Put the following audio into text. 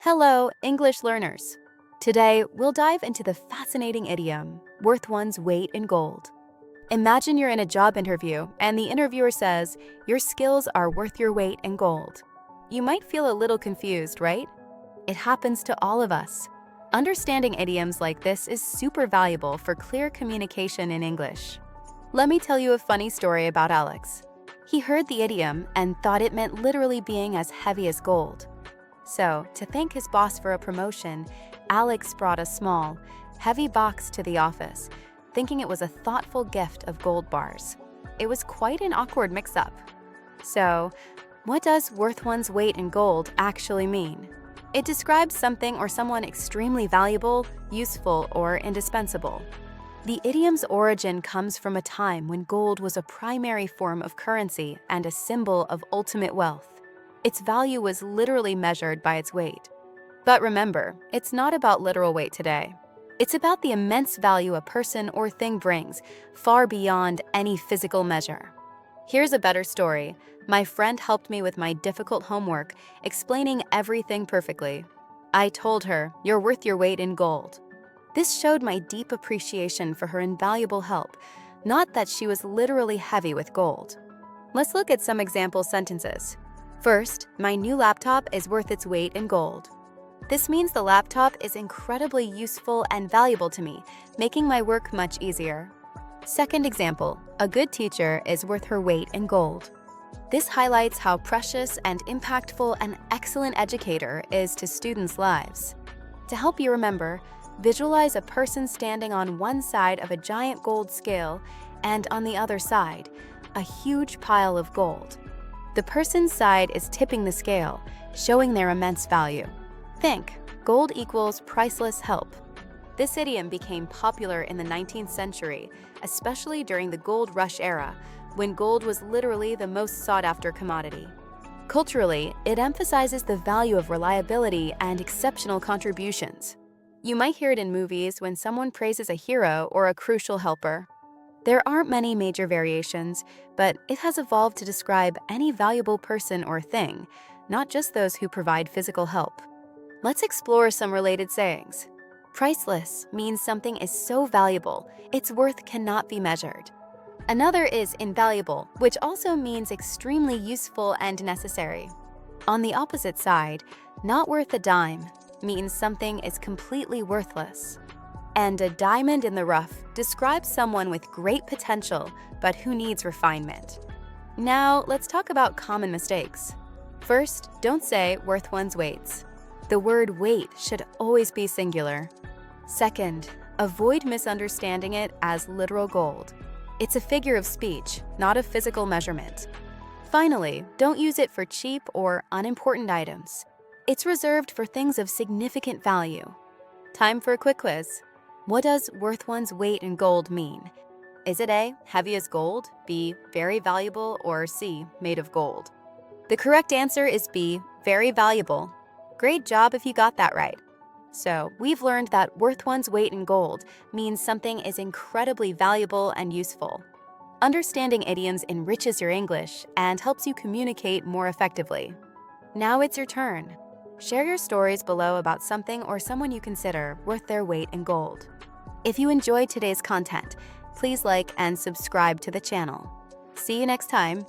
Hello, English learners. Today, we'll dive into the fascinating idiom, worth one's weight in gold. Imagine you're in a job interview and the interviewer says, your skills are worth your weight in gold. You might feel a little confused, right? It happens to all of us. Understanding idioms like this is super valuable for clear communication in English. Let me tell you a funny story about Alex. He heard the idiom and thought it meant literally being as heavy as gold. So, to thank his boss for a promotion, Alex brought a small, heavy box to the office, thinking it was a thoughtful gift of gold bars. It was quite an awkward mix-up. So, what does worth one's weight in gold actually mean? It describes something or someone extremely valuable, useful, or indispensable. The idiom's origin comes from a time when gold was a primary form of currency and a symbol of ultimate wealth. Its value was literally measured by its weight. But remember, it's not about literal weight today. It's about the immense value a person or thing brings, far beyond any physical measure. Here's a better story. My friend helped me with my difficult homework, explaining everything perfectly. I told her, "You're worth your weight in gold." This showed my deep appreciation for her invaluable help, not that she was literally heavy with gold. Let's look at some example sentences. First, my new laptop is worth its weight in gold. This means the laptop is incredibly useful and valuable to me, making my work much easier. Second example, a good teacher is worth her weight in gold. This highlights how precious and impactful an excellent educator is to students' lives. To help you remember, visualize a person standing on one side of a giant gold scale and on the other side, a huge pile of gold. The person's side is tipping the scale, showing their immense value. Think, gold equals priceless help. This idiom became popular in the 19th century, especially during the gold rush era, when gold was literally the most sought-after commodity. Culturally, it emphasizes the value of reliability and exceptional contributions. You might hear it in movies when someone praises a hero or a crucial helper. There aren't many major variations, but it has evolved to describe any valuable person or thing, not just those who provide physical help. Let's explore some related sayings. Priceless means something is so valuable, its worth cannot be measured. Another is invaluable, which also means extremely useful and necessary. On the opposite side, not worth a dime means something is completely worthless. And a diamond in the rough describes someone with great potential, but who needs refinement. Now, let's talk about common mistakes. First, don't say worth one's weights. The word weight should always be singular. Second, avoid misunderstanding it as literal gold. It's a figure of speech, not a physical measurement. Finally, don't use it for cheap or unimportant items. It's reserved for things of significant value. Time for a quick quiz. What does worth one's weight in gold mean? Is it A, heavy as gold, B, very valuable, or C, made of gold? The correct answer is B, very valuable. Great job if you got that right. So, we've learned that worth one's weight in gold means something is incredibly valuable and useful. Understanding idioms enriches your English and helps you communicate more effectively. Now it's your turn. Share your stories below about something or someone you consider worth their weight in gold. If you enjoyed today's content, please like and subscribe to the channel. See you next time.